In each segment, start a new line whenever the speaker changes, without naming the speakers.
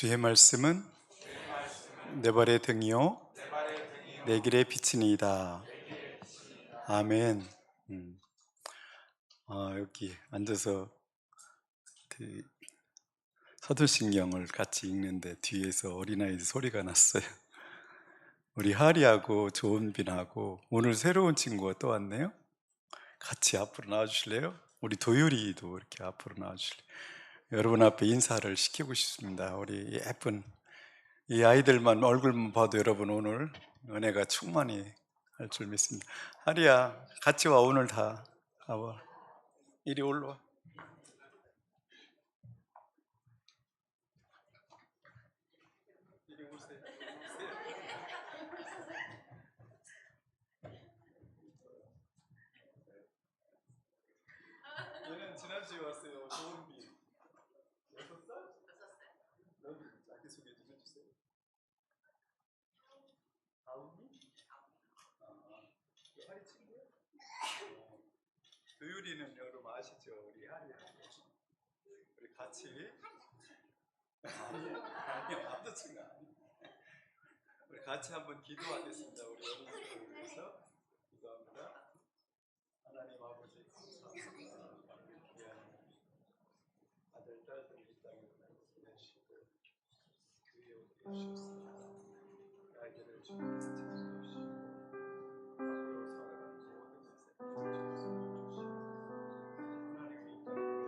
주의 말씀은 내 발의 등이요 내 길의 빛이니이다. 아멘. 여기 앉아서 그 사도신경을 같이 읽는데 뒤에서 어린아이들 소리가 났어요. 우리 하리하고 조은빈하고 오늘 새로운 친구가 또 왔네요. 같이 앞으로 나와주실래요? 우리 도율이도 이렇게 앞으로 나와주실래요? 여러분 앞에 인사를 시키고 싶습니다. 우리 예쁜 이 아이들만 얼굴만 봐도 여러분 오늘 은혜가 충만히 할 줄 믿습니다. 하리야 같이 와. 오늘 다 가봐. 이리 올라와. 이리 오세요. 얘는 지난주에 왔어요. 조은비 6살? 여기 자기소개 좀 해주세요. 다운이? 하리 친구야? 도율이는 여러분 아시죠? 우리 하리야. 우리 같이 아니요 남자친구 아니에요. 우리 같이 한번 기도하겠습니다. 우리 여러분들 위해서 기도합니다. 하나님 아버지 감사합니다. 귀한 아들 딸들 이 땅에 보내주시고 주의 옷 입으셔서 아이들을 주님께서 찾아주시고 앞으로 살아가는 모든 인생 주님께서 하나님이 이 땅에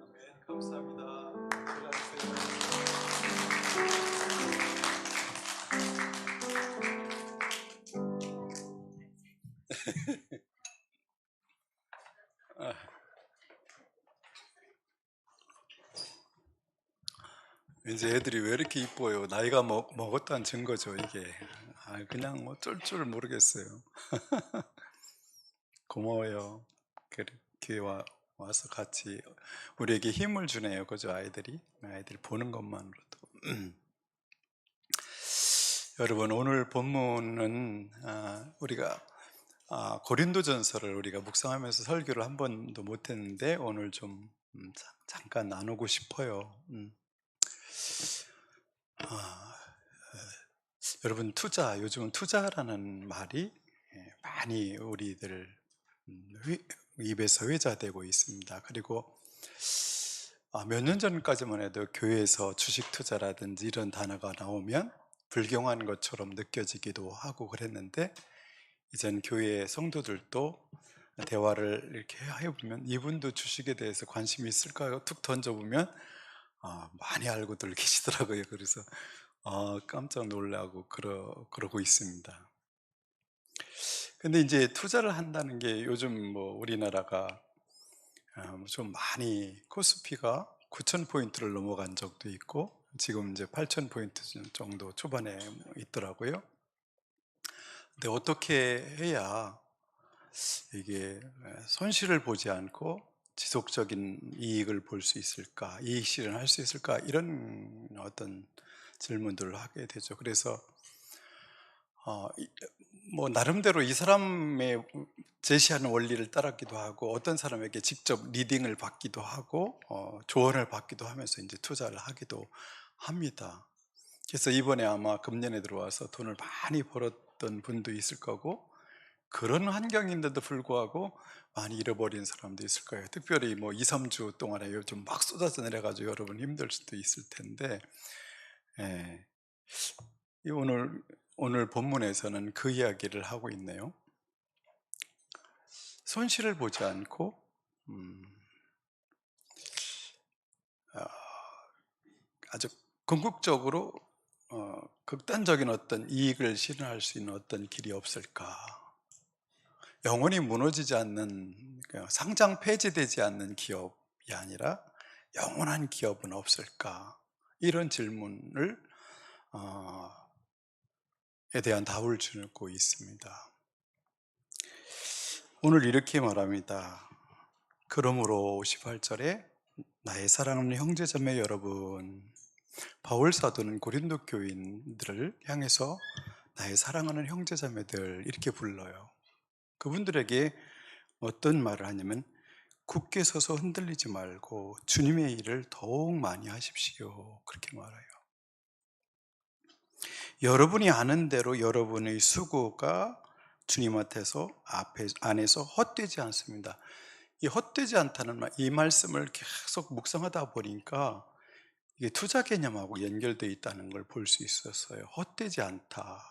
아멘. 감사합니다. 이제 애들이 왜 이렇게 이뻐요? 나이가 먹었다는 증거죠, 이게. 그냥 어쩔 줄 모르겠어요. 고마워요. 그렇게 와서 같이 우리에게 힘을 주네요. 그죠? 아이들이 보는 것만으로도. 여러분 오늘 본문은 우리가 고린도전서를 우리가 묵상하면서 설교를 한 번도 못했는데 오늘 좀 잠깐 나누고 싶어요. 여러분 요즘은 투자라는 말이 많이 우리들 입에서 회자되고 있습니다. 그리고 몇 년 전까지만 해도 교회에서 주식 투자라든지 이런 단어가 나오면 불경한 것처럼 느껴지기도 하고 그랬는데 이젠 교회 성도들도 대화를 이렇게 해보면 이분도 주식에 대해서 관심이 있을까요? 툭 던져보면 많이 알고들 계시더라고요. 그래서 깜짝 놀라고 그러고 있습니다. 근데 이제 투자를 한다는 게 요즘 우리나라가 좀 많이 코스피가 9,000포인트를 넘어간 적도 있고 지금 이제 8,000포인트 정도 초반에 있더라고요. 근데 어떻게 해야 이게 손실을 보지 않고 지속적인 이익을 볼 수 있을까, 이익 실현할 수 있을까, 이런 어떤 질문들을 하게 되죠. 그래서 나름대로 이 사람의 제시하는 원리를 따랐기도 하고 어떤 사람에게 직접 리딩을 받기도 하고 조언을 받기도 하면서 이제 투자를 하기도 합니다. 그래서 이번에 아마 금년에 들어와서 돈을 많이 벌었던 분도 있을 거고 그런 환경인데도 불구하고 많이 잃어버린 사람도 있을 거예요. 특별히 2, 3주 동안에 요즘 막 쏟아져 내려가지고 여러분 힘들 수도 있을 텐데 예. 오늘 본문에서는 그 이야기를 하고 있네요. 손실을 보지 않고 아주 궁극적으로 극단적인 어떤 이익을 실현할 수 있는 어떤 길이 없을까? 영원히 무너지지 않는 상장 폐지되지 않는 기업이 아니라 영원한 기업은 없을까? 이런 질문을 에 대한 답을 주고 있습니다. 오늘 이렇게 말합니다. 그러므로 18절에 나의 사랑하는 형제자매 여러분, 바울 사도는 고린도 교인들을 향해서 나의 사랑하는 형제자매들 이렇게 불러요. 그분들에게 어떤 말을 하냐면 굳게 서서 흔들리지 말고 주님의 일을 더욱 많이 하십시오, 그렇게 말해요. 여러분이 아는 대로 여러분의 수고가 주님 안에서 헛되지 않습니다. 이 헛되지 않다는 이 말씀을 계속 묵상하다 보니까 이게 투자 개념하고 연결되어 있다는 걸 볼 수 있었어요. 헛되지 않다.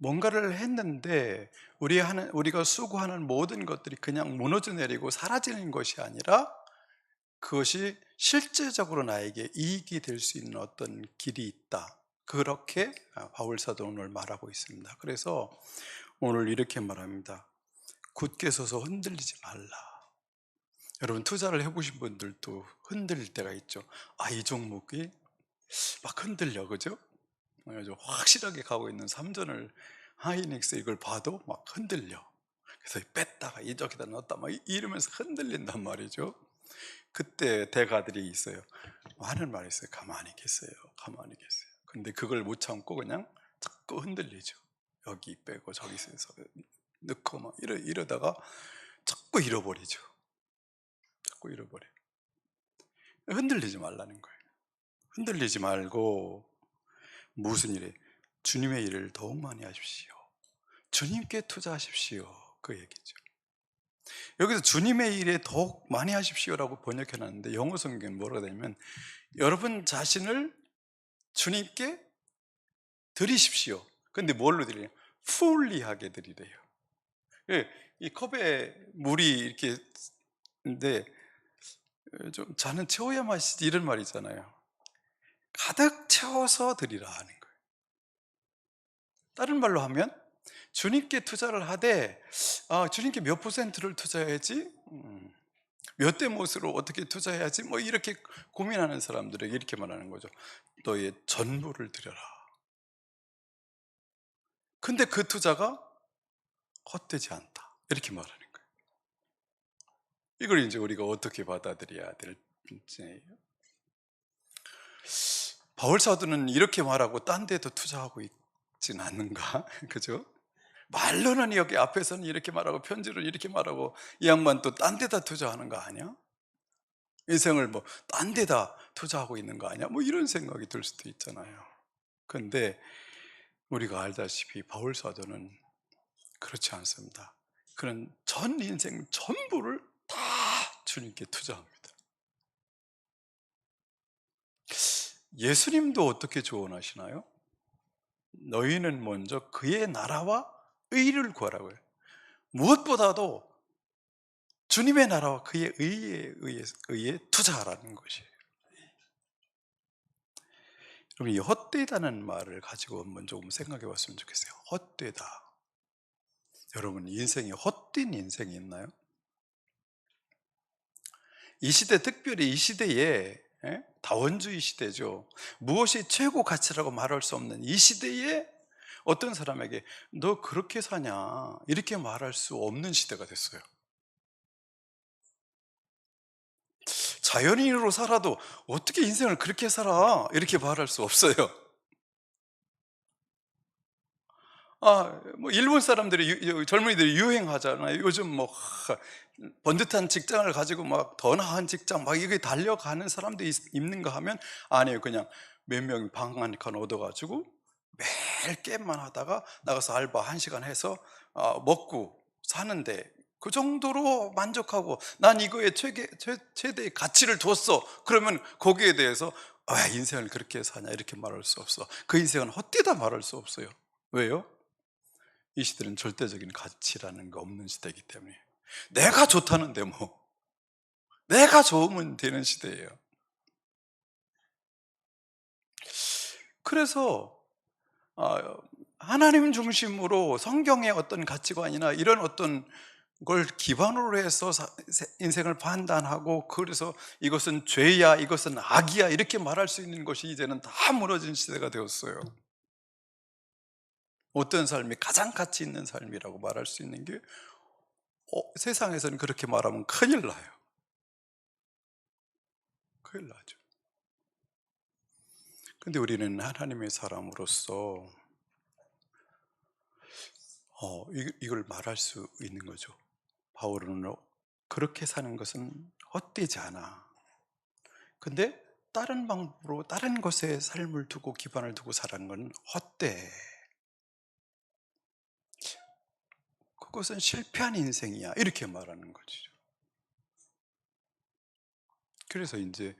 뭔가를 했는데 우리가 수고하는 모든 것들이 그냥 무너져 내리고 사라지는 것이 아니라 그것이 실제적으로 나에게 이익이 될 수 있는 어떤 길이 있다. 그렇게 바울 사도는 오늘 말하고 있습니다. 그래서 오늘 이렇게 말합니다. 굳게 서서 흔들리지 말라. 여러분, 투자를 해보신 분들도 흔들릴 때가 있죠. 이 종목이 막 흔들려, 그죠? 그래서 확실하게 가고 있는 삼전을 하이닉스 이걸 봐도 막 흔들려. 그래서 뺐다가 이쪽에다 넣었다 막 이러면서 흔들린단 말이죠. 그때 대가들이 있어요. 하는 말이 있어요. 가만히 계세요. 가만히 계세요. 근데 그걸 못 참고 그냥 자꾸 흔들리죠. 여기 빼고 저기서 넣고 막 이러다가 자꾸 잃어버리죠. 자꾸 잃어버려. 흔들리지 말라는 거예요. 흔들리지 말고 무슨 일에 주님의 일을 더욱 많이 하십시오. 주님께 투자하십시오. 그 얘기죠. 여기서 주님의 일에 더욱 많이 하십시오라고 번역해놨는데 영어 성경은 뭐라고 되냐면 여러분 자신을 주님께 드리십시오. 근데 뭘로 드리냐? 풀리하게 드리래요. 이 컵에 물이 이렇게 있는데 좀 잔은 채워야 마시지 이런 말 있잖아요. 가득 채워서 드리라 하는 거예요. 다른 말로 하면 주님께 투자를 하되 주님께 몇 퍼센트를 투자해야지, 몇 대 못으로 어떻게 투자해야지 뭐 이렇게 고민하는 사람들에게 이렇게 말하는 거죠. 너의 전부를 드려라. 근데 그 투자가 헛되지 않다, 이렇게 말하는 거예요. 이걸 이제 우리가 어떻게 받아들여야 될지. 바울 사도는 이렇게 말하고 딴 데도 투자하고 있진 않는가? 그죠? 말로는 여기 앞에서는 이렇게 말하고 편지로 이렇게 말하고 이 양반 또 딴 데다 투자하는 거 아니야? 인생을 뭐 딴 데다 투자하고 있는 거 아니야? 뭐 이런 생각이 들 수도 있잖아요. 근데 우리가 알다시피 바울 사도는 그렇지 않습니다. 그는 전 인생 전부를 다 주님께 투자합니다. 예수님도 어떻게 조언하시나요? 너희는 먼저 그의 나라와 의를 구하라고요. 무엇보다도 주님의 나라와 그의 의에 투자하라는 것이에요. 그럼 이 헛되다는 말을 가지고 한번 조금 생각해 봤으면 좋겠어요. 헛되다. 여러분, 인생에 헛된 인생이 있나요? 이 시대, 특별히 이 시대에, 다원주의 시대죠. 무엇이 최고 가치라고 말할 수 없는 이 시대에 어떤 사람에게 너 그렇게 사냐 이렇게 말할 수 없는 시대가 됐어요. 자연인으로 살아도 어떻게 인생을 그렇게 살아 이렇게 말할 수 없어요. 뭐 일본 사람들이 젊은이들이 유행하잖아요. 요즘 뭐 번듯한 직장을 가지고 막 더 나은 직장 막 이게 달려가는 사람들이 있는가 하면 아니에요. 그냥 몇 명이 방 한 칸 얻어가지고 매일 게임만 하다가 나가서 알바 1시간 해서 먹고 사는데 그 정도로 만족하고 난 이거에 최대의 가치를 뒀어. 그러면 거기에 대해서 인생을 그렇게 사냐 이렇게 말할 수 없어. 그 인생은 헛되다 말할 수 없어요. 왜요? 이 시대는 절대적인 가치라는 거 없는 시대이기 때문에 내가 좋다는데 뭐 내가 좋으면 되는 시대예요. 그래서 하나님 중심으로 성경의 어떤 가치관이나 이런 어떤 걸 기반으로 해서 인생을 판단하고 그래서 이것은 죄야 이것은 악이야 이렇게 말할 수 있는 것이 이제는 다 무너진 시대가 되었어요. 어떤 삶이 가장 가치 있는 삶이라고 말할 수 있는 게 세상에서는 그렇게 말하면 큰일 나요. 큰일 나죠. 근데 우리는 하나님의 사람으로서 이걸 말할 수 있는 거죠. 바울은 그렇게 사는 것은 헛되지 않아. 근데 다른 방법으로 다른 것에 삶을 두고 기반을 두고 살아가는 건 헛돼. 그것은 실패한 인생이야. 이렇게 말하는 거죠. 그래서 이제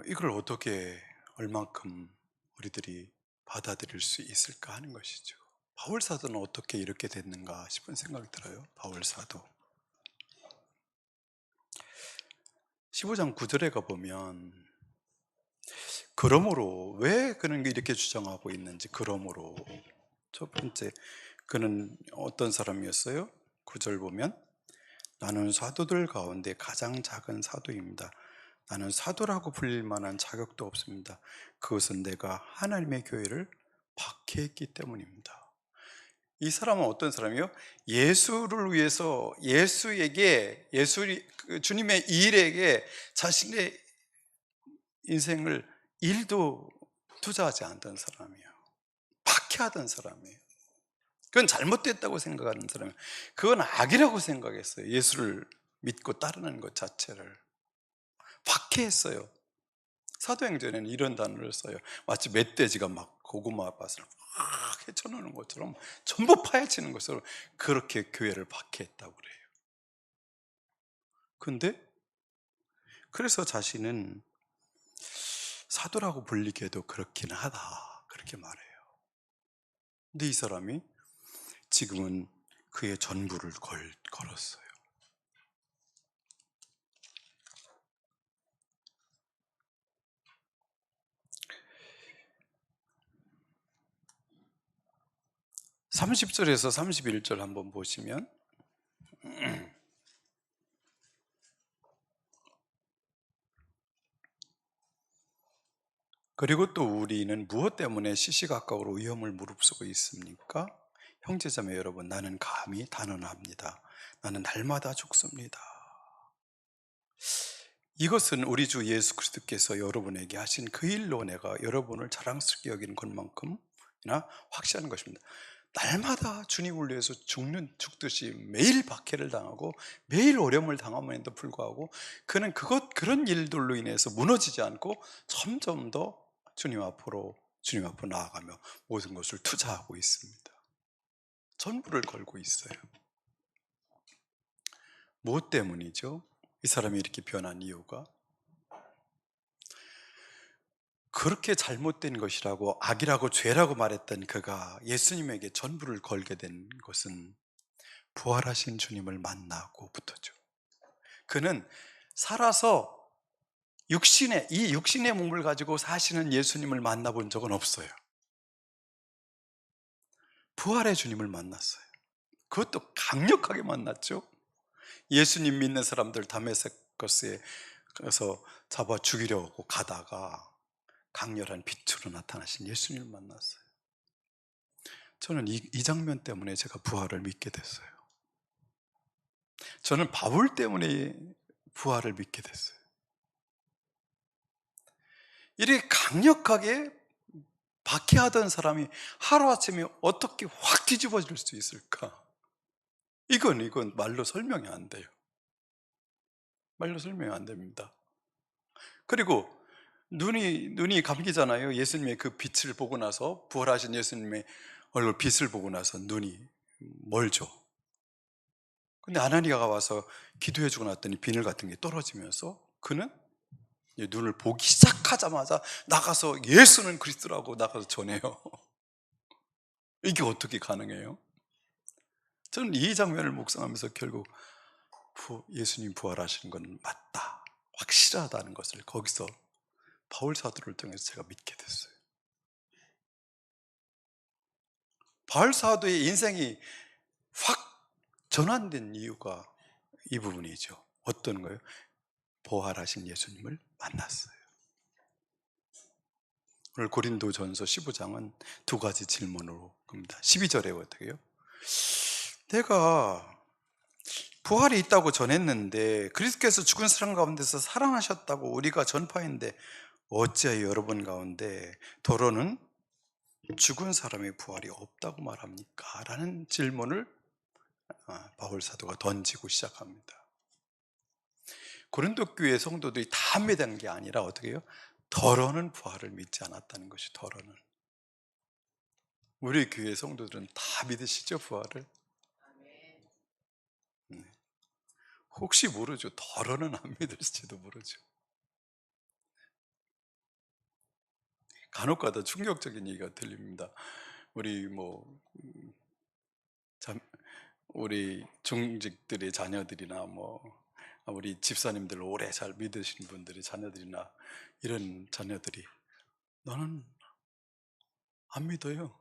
이걸 어떻게 얼만큼 우리들이 받아들일 수 있을까 하는 것이죠. 바울 사도는 어떻게 이렇게 됐는가 싶은 생각이 들어요. 바울 사도 15장 9절에 가보면 그러므로 왜 그는 이렇게 주장하고 있는지, 그러므로 첫 번째, 그는 어떤 사람이었어요? 9절 보면 나는 사도들 가운데 가장 작은 사도입니다. 나는 사도라고 불릴 만한 자격도 없습니다. 그것은 내가 하나님의 교회를 박해했기 때문입니다. 이 사람은 어떤 사람이요? 예수를 위해서 주님의 일에게 자신의 인생을 일도 투자하지 않던 사람이에요. 박해하던 사람이에요. 그건 잘못됐다고 생각하는 사람이에요. 그건 악이라고 생각했어요. 예수를 믿고 따르는 것 자체를 박해했어요. 사도행전에는 이런 단어를 써요. 마치 멧돼지가 막 고구마 밭을 막 헤쳐놓는 것처럼, 전부 파헤치는 것처럼 그렇게 교회를 박해했다고 그래요. 근데 그래서 자신은 사도라고 불리기에도 그렇긴 하다, 그렇게 말해요. 근데 이 사람이 지금은 그의 전부를 걸었어요. (30절에서 31절) 한번 보시면, 그리고 또 우리는 무엇 때문에 시시각각으로 위험을 무릅쓰고 있습니까? 형제자매 여러분, 나는 감히 단언합니다. 나는 날마다 죽습니다. 이것은 우리 주 예수 그리스도께서 여러분에게 하신 그 일로 내가 여러분을 자랑스럽게 여기는 것만큼이나 확신하는 것입니다. 날마다 주님을 위해서 죽듯이 매일 박해를 당하고 매일 어려움을 당함에도 불구하고 그는 그런 일들로 인해서 무너지지 않고 점점 더 주님 앞으로 나아가며 모든 것을 투자하고 있습니다. 전부를 걸고 있어요. 무엇 때문이죠? 이 사람이 이렇게 변한 이유가, 그렇게 잘못된 것이라고, 악이라고, 죄라고 말했던 그가 예수님에게 전부를 걸게 된 것은 부활하신 주님을 만나고부터죠. 그는 살아서 이 육신의 몸을 가지고 사시는 예수님을 만나본 적은 없어요. 부활의 주님을 만났어요. 그것도 강력하게 만났죠. 예수님 믿는 사람들 다메섹거스에 가서 잡아 죽이려고 가다가 강렬한 빛으로 나타나신 예수님을 만났어요. 저는 이 장면 때문에 제가 부활을 믿게 됐어요. 저는 바울 때문에 부활을 믿게 됐어요. 이렇게 강력하게 박해하던 사람이 하루아침에 어떻게 확 뒤집어질 수 있을까? 이건 말로 설명이 안 돼요. 말로 설명이 안 됩니다. 그리고 눈이 감기잖아요. 예수님의 그 빛을 보고 나서, 부활하신 예수님의 얼굴 빛을 보고 나서 눈이 멀죠. 근데 아나니아가 와서 기도해주고 났더니 비늘 같은 게 떨어지면서 그는 눈을 보기 시작하자마자 나가서 예수는 그리스도라고 나가서 전해요. 이게 어떻게 가능해요? 저는 이 장면을 묵상하면서 결국 예수님 부활하시는 건 맞다, 확실하다는 것을 거기서 바울 사도를 통해서 제가 믿게 됐어요. 바울 사도의 인생이 확 전환된 이유가 이 부분이죠. 어떤 거예요? 부활하신 예수님을 만났어요. 오늘 고린도전서 15장은 두 가지 질문으로 겁니다. 12절에 어떻게 해요? 내가 부활이 있다고 전했는데 그리스도께서 죽은 사람 가운데서 살아나셨다고 우리가 전파했는데 어찌하여 여러분 가운데 더러는 죽은 사람의 부활이 없다고 말합니까? 라는 질문을 바울 사도가 던지고 시작합니다. 고린도 교회 성도들이 다 믿는 게 아니라 어떻게 해요? 더러는 부활을 믿지 않았다는 것이 더러는. 우리 교회 성도들은 다 믿으시죠, 부활을? 네. 혹시 모르죠. 더러는 안 믿을지도 모르죠. 간혹가다 충격적인 얘기가 들립니다. 우리 참, 우리 중직들의 자녀들이나 우리 집사님들 오래 잘 믿으신 분들의 자녀들이나 이런 자녀들이 나는 안 믿어요.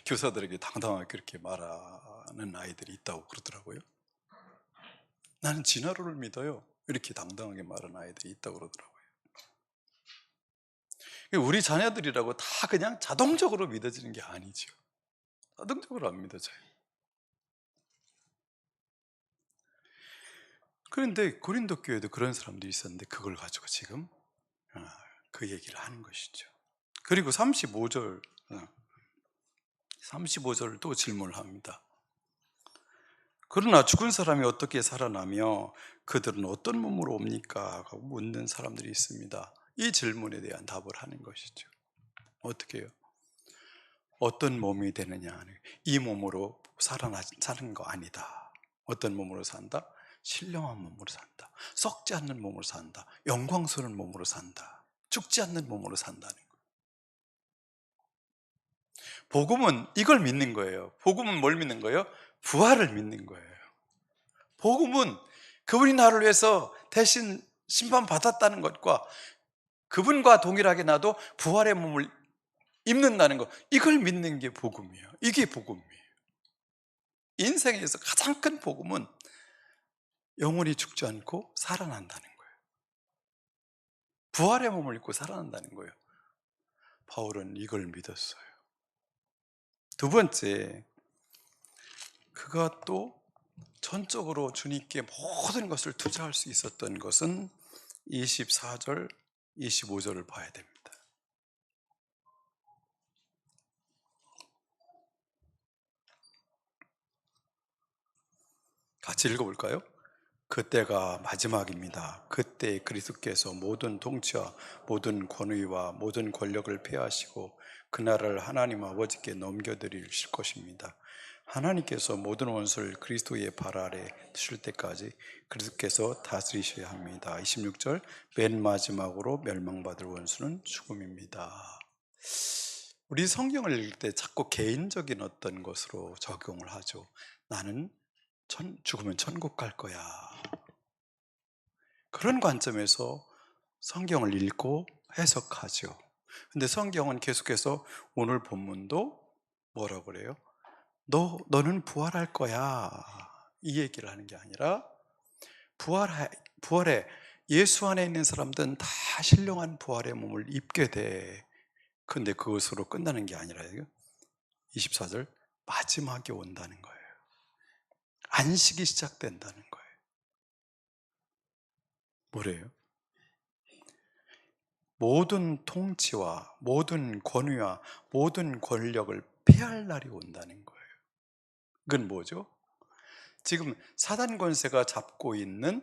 교사들에게 당당하게 그렇게 말하는 아이들이 있다고 그러더라고요. 나는 진화론을 믿어요. 이렇게 당당하게 말하는 아이들이 있다고 그러더라고요. 우리 자녀들이라고 다 그냥 자동적으로 믿어지는 게 아니죠. 자동적으로 안 믿어져요. 그런데 고린도 교회도 그런 사람들이 있었는데 그걸 가지고 지금 그 얘기를 하는 것이죠. 그리고 35절 또 질문을 합니다. 그러나 죽은 사람이 어떻게 살아나며 그들은 어떤 몸으로 옵니까? 하고 묻는 사람들이 있습니다. 이 질문에 대한 답을 하는 것이죠. 어떻게 해요? 어떤 몸이 되느냐? 이 몸으로 사는 거 아니다. 어떤 몸으로 산다? 신령한 몸으로 산다. 썩지 않는 몸으로 산다. 영광스러운 몸으로 산다. 죽지 않는 몸으로 산다는 거예요. 복음은 이걸 믿는 거예요. 복음은 뭘 믿는 거예요? 부활을 믿는 거예요. 복음은 그분이 나를 위해서 대신 심판받았다는 것과 그분과 동일하게 나도 부활의 몸을 입는다는 것, 이걸 믿는 게 복음이에요. 이게 복음이에요. 인생에서 가장 큰 복음은 영원히 죽지 않고 살아난다는 거예요. 부활의 몸을 입고 살아난다는 거예요. 바울은 이걸 믿었어요. 두 번째, 그가 또 전적으로 주님께 모든 것을 투자할 수 있었던 것은 24절, 25절을 봐야 됩니다. 같이 읽어볼까요? 그때가 마지막입니다. 그때 그리스도께서 모든 통치와 모든 권위와 모든 권력을 폐하시고 그 나라를 하나님 아버지께 넘겨드리실 것입니다. 하나님께서 모든 원수를 그리스도의 발 아래 두실 때까지 그리스도께서 다스리셔야 합니다. 26절, 맨 마지막으로 멸망받을 원수는 죽음입니다. 우리 성경을 읽을 때 자꾸 개인적인 어떤 것으로 적용을 하죠. 나는 죽으면 천국 갈 거야. 그런 관점에서 성경을 읽고 해석하죠. 근데 성경은 계속해서 오늘 본문도 뭐라고 그래요? 너는 부활할 거야. 이 얘기를 하는 게 아니라 부활에 예수 안에 있는 사람들은 다 신령한 부활의 몸을 입게 돼. 근데 그것으로 끝나는 게 아니라 24절 마지막에 온다는 거예요. 안식이 시작된다는 거예요. 뭐래요? 모든 통치와 모든 권위와 모든 권력을 폐할 날이 온다는 거예요. 그건 뭐죠? 지금 사단 권세가 잡고 있는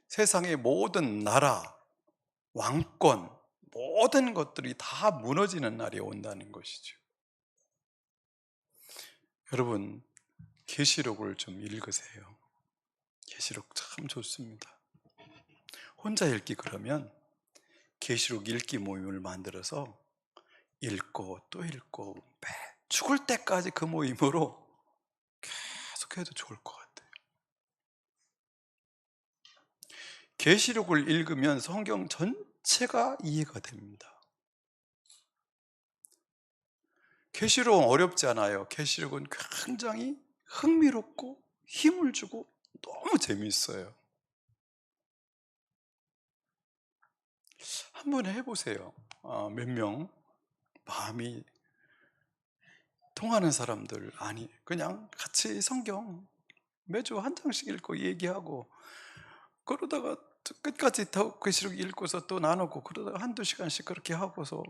세상의 모든 나라, 왕권, 모든 것들이 다 무너지는 날이 온다는 것이죠. 여러분, 계시록을 좀 읽으세요. 계시록 참 좋습니다. 혼자 읽기 그러면 계시록 읽기 모임을 만들어서 읽고 또 읽고 죽을 때까지 그 모임으로 계속해도 좋을 것 같아요. 계시록을 읽으면 성경 전체가 이해가 됩니다. 계시록은 어렵지 않아요. 계시록은 굉장히 흥미롭고 힘을 주고 너무 재미있어요. 한번 해보세요. 몇 명 마음이 통하는 사람들 아니 그냥 같이 성경 매주 한 장씩 읽고 얘기하고 그러다가 끝까지 더 글씨록 읽고서 또 나누고 그러다가 한두 시간씩 그렇게 하고서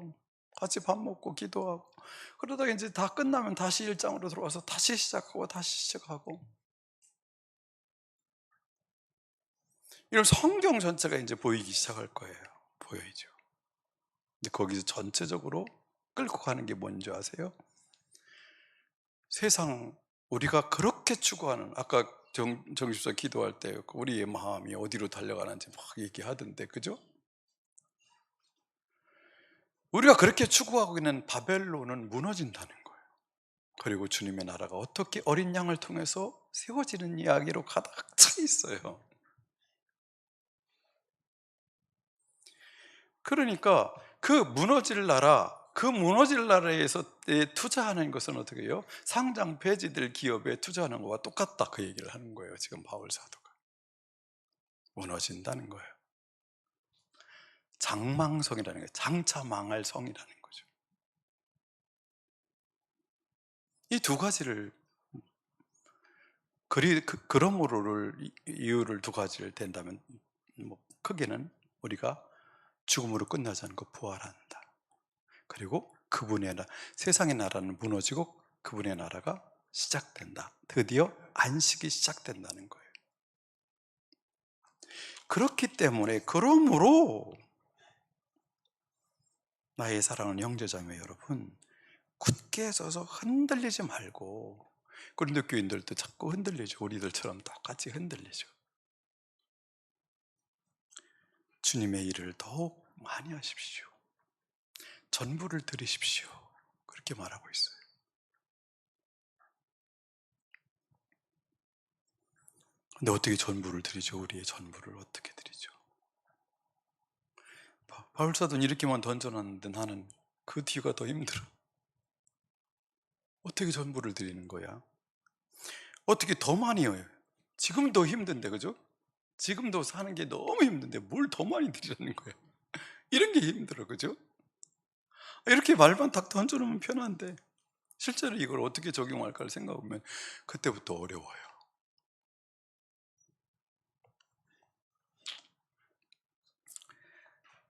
같이 밥 먹고 기도하고 그러다가 이제 다 끝나면 다시 일장으로 들어와서 다시 시작하고 다시 시작하고 이런 성경 전체가 이제 보이기 시작할 거예요. 보여야죠. 근데 거기서 전체적으로 끌고 가는 게 뭔지 아세요? 세상 우리가 그렇게 추구하는 아까 정집사 기도할 때 우리의 마음이 어디로 달려가는지 막 얘기하던데 그죠? 우리가 그렇게 추구하고 있는 바벨론은 무너진다는 거예요. 그리고 주님의 나라가 어떻게 어린 양을 통해서 세워지는 이야기로 가득 차 있어요. 그러니까 그 무너질 나라에서 투자하는 것은 어떻게 해요? 상장 폐지될 기업에 투자하는 것과 똑같다 그 얘기를 하는 거예요. 지금 바울 사도가 무너진다는 거예요. 장망성이라는 거예요. 장차 망할 성이라는 거죠. 이 두 가지를 그러므로를 이유를 두 가지를 댄다면 뭐 크게는 우리가 죽음으로 끝나지 않고 부활한다. 그리고 그분의 세상의 나라는 무너지고 그분의 나라가 시작된다. 드디어 안식이 시작된다는 거예요. 그렇기 때문에 그러므로 나의 사랑하는 형제자매 여러분 굳게 서서 흔들리지 말고 고린도 교인들도 자꾸 흔들리죠. 우리들처럼 똑같이 흔들리죠. 주님의 일을 더욱 많이 하십시오. 전부를 드리십시오. 그렇게 말하고 있어요. 근데 어떻게 전부를 드리죠? 우리의 전부를 어떻게 드리죠? 바울사도는 이렇게만 던져놨는데 나는 그 뒤가 더 힘들어. 어떻게 전부를 드리는 거야? 어떻게 더 많이 해요? 지금도 힘든데 그죠? 지금도 사는 게 너무 힘든데 뭘 더 많이 드리라는 거야? 이런 게 힘들어 그죠? 이렇게 말만 딱 던져놓으면 편한데 실제로 이걸 어떻게 적용할까를 생각해보면 그때부터 어려워요.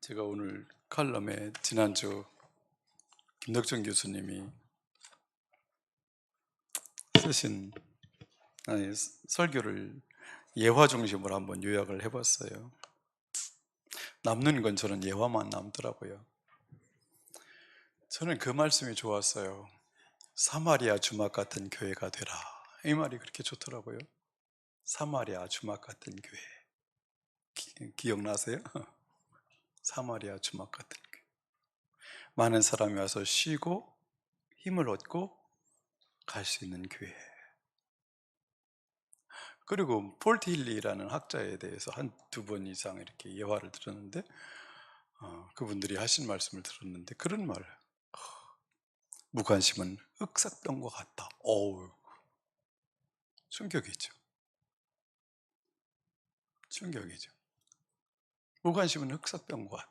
제가 오늘 칼럼에 지난주 김덕정 교수님이 쓰신 설교를 예화 중심으로 한번 요약을 해봤어요. 남는 건 저는 예화만 남더라고요. 저는 그 말씀이 좋았어요. 사마리아 주막 같은 교회가 되라. 이 말이 그렇게 좋더라고요. 사마리아 주막 같은 교회. 기억나세요? 사마리아 주막 같은 교회. 많은 사람이 와서 쉬고 힘을 얻고 갈 수 있는 교회. 그리고 폴티힐리라는 학자에 대해서 한 두 번 이상 이렇게 예화를 들었는데 그분들이 하신 말씀을 들었는데 그런 말을 무관심은 흑사병과 같다. 어우, 충격이죠. 충격이죠. 무관심은 흑사병과 같다.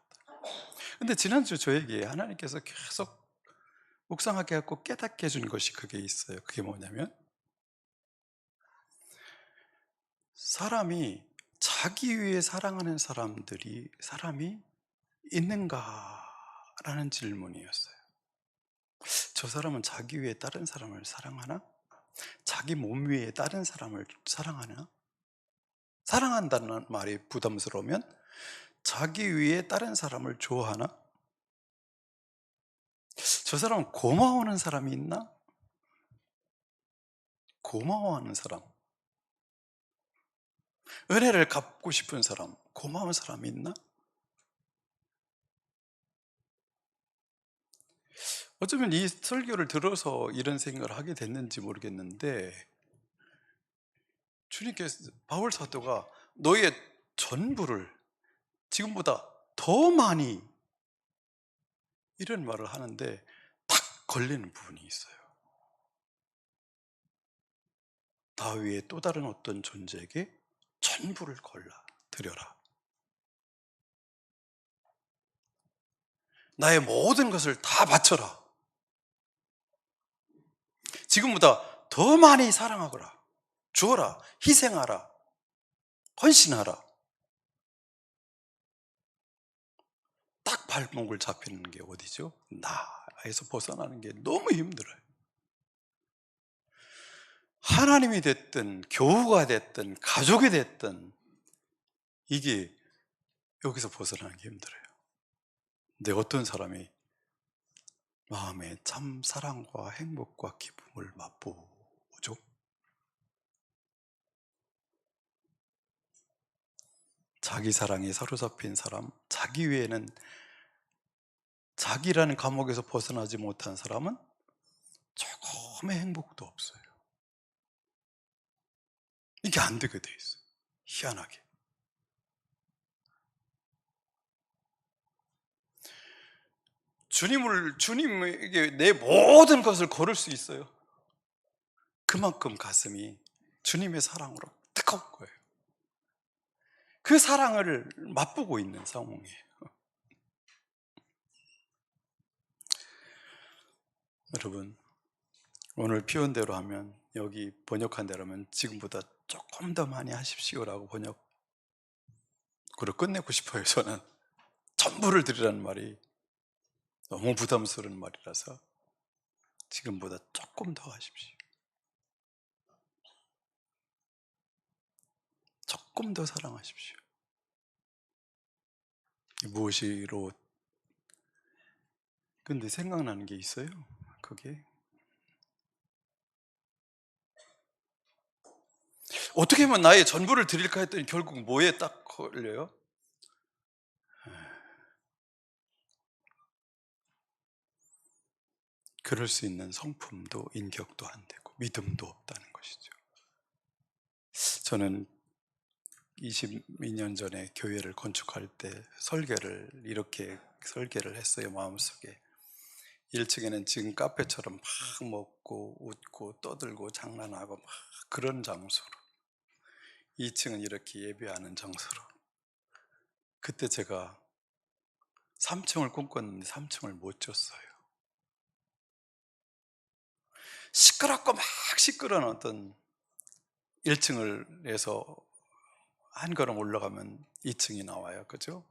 근데 지난주 저에게 하나님께서 계속 묵상하게 하고 깨닫게 해준 것이 그게 있어요. 그게 뭐냐면 사람이 자기 위해 사랑하는 사람이 있는가라는 질문이었어요. 저 사람은 자기 위해 다른 사람을 사랑하나? 자기 몸 위에 다른 사람을 사랑하나? 사랑한다는 말이 부담스러우면 자기 위에 다른 사람을 좋아하나? 저 사람은 고마워하는 사람이 있나? 고마워하는 사람, 은혜를 갚고 싶은 사람, 고마운 사람이 있나? 어쩌면 이 설교를 들어서 이런 생각을 하게 됐는지 모르겠는데 주님께서 바울 사도가 너의 전부를 지금보다 더 많이 이런 말을 하는데 탁 걸리는 부분이 있어요. 다윗의 또 다른 어떤 존재에게 전부를 드려라. 나의 모든 것을 다 바쳐라. 지금보다 더 많이 사랑하거라, 주어라, 희생하라, 헌신하라. 딱 발목을 잡히는 게 어디죠? 나에서 벗어나는 게 너무 힘들어요. 하나님이 됐든 교우가 됐든 가족이 됐든 이게 여기서 벗어나는 게 힘들어요. 근데 어떤 사람이 마음에 참 사랑과 행복과 기쁨을 맛보죠? 자기 사랑에 사로잡힌 사람, 자기 외에는, 자기라는 감옥에서 벗어나지 못한 사람은 조금의 행복도 없어요. 이게 안 되게 돼 있어요. 희한하게. 주님에게 내 모든 것을 걸을 수 있어요. 그만큼 가슴이 주님의 사랑으로 뜨거운 거예요. 그 사랑을 맛보고 있는 상황이에요. 여러분, 오늘 표현대로 하면, 여기 번역한 대로 하면 지금보다 조금 더 많이 하십시오라고 번역으로 끝내고 싶어요. 저는 전부를 드리라는 말이 너무 부담스러운 말이라서 지금보다 조금 더 하십시오. 조금 더 사랑하십시오. 무엇이로? 근데 생각나는 게 있어요. 그게 어떻게 하면 나의 전부를 드릴까 했더니 결국 뭐에 딱 걸려요? 그럴 수 있는 성품도 인격도 안 되고 믿음도 없다는 것이죠. 저는 22년 전에 교회를 건축할 때 이렇게 설계를 했어요. 마음속에 1층에는 지금 카페처럼 막 먹고 웃고 떠들고 장난하고 막 그런 장소로, 2층은 이렇게 예배하는 장소로. 그때 제가 3층을 꿈꿨는데 3층을 못 줬어요. 시끄럽고 막 시끄러운 어떤 1층을 해서 한 걸음 올라가면 2층이 나와요. 그죠?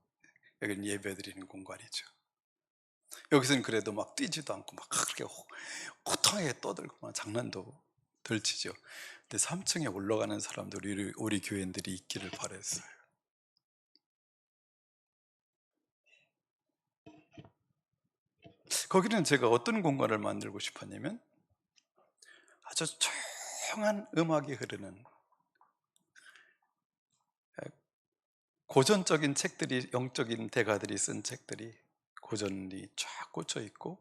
여기는 예배 드리는 공간이죠. 여기서는 그래도 막 뛰지도 않고 막 그렇게 호탕하게 떠들고 막 장난도 덜 치죠. 근데 3층에 올라가는 사람들이 우리 교인들이 있기를 바랬어요. 거기는 제가 어떤 공간을 만들고 싶었냐면, 아주 조용한 음악이 흐르는, 고전적인 책들이, 영적인 대가들이 쓴 책들이 고전이 쫙 꽂혀 있고,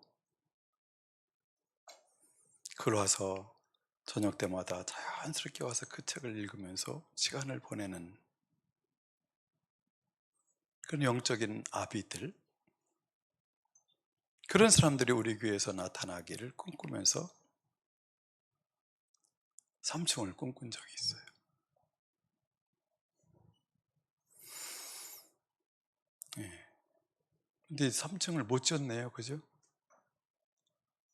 그걸 와서 저녁 때마다 자연스럽게 와서 그 책을 읽으면서 시간을 보내는 그런 영적인 아비들, 그런 사람들이 우리 교회에서 나타나기를 꿈꾸면서 3층을 꿈꾼 적이 있어요. 예. 근데 3층을 못 지었네요. 그죠?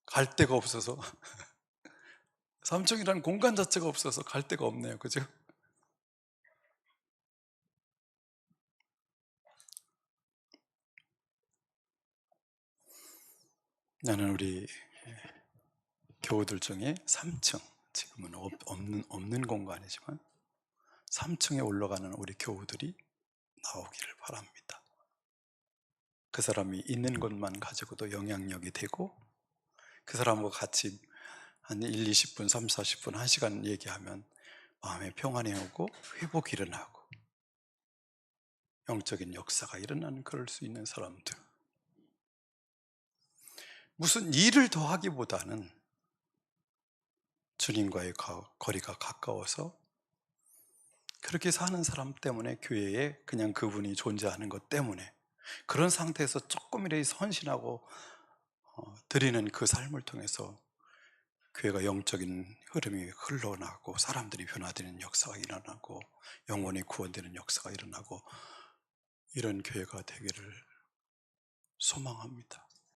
갈 데가 없어서. 3층이라는 공간 자체가 없어서 갈 데가 없네요. 그죠? 나는 우리 교우들 중에 3층, 지금은 없는 공간이지만 3층에 올라가는 우리 교우들이 나오기를 바랍니다. 그 사람이 있는 것만 가지고도 영향력이 되고, 그 사람과 같이 한 1, 20분, 3, 40분, 1시간 얘기하면 마음에 평안이 오고 회복이 일어나고 영적인 역사가 일어나는, 그럴 수 있는 사람들. 무슨 일을 더 하기보다는 주님과의 거리가 가까워서 그렇게 사는 사람 때문에, 교회에 그냥 그분이 존재하는 것 때문에, 그런 상태에서 조금이라도 헌신하고 드리는 그 삶을 통해서 교회가 영적인 흐름이 흘러나고 사람들이 변화되는 역사가 일어나고 영혼이 구원되는 역사가 일어나고, 이런 교회가 되기를 소망합니다.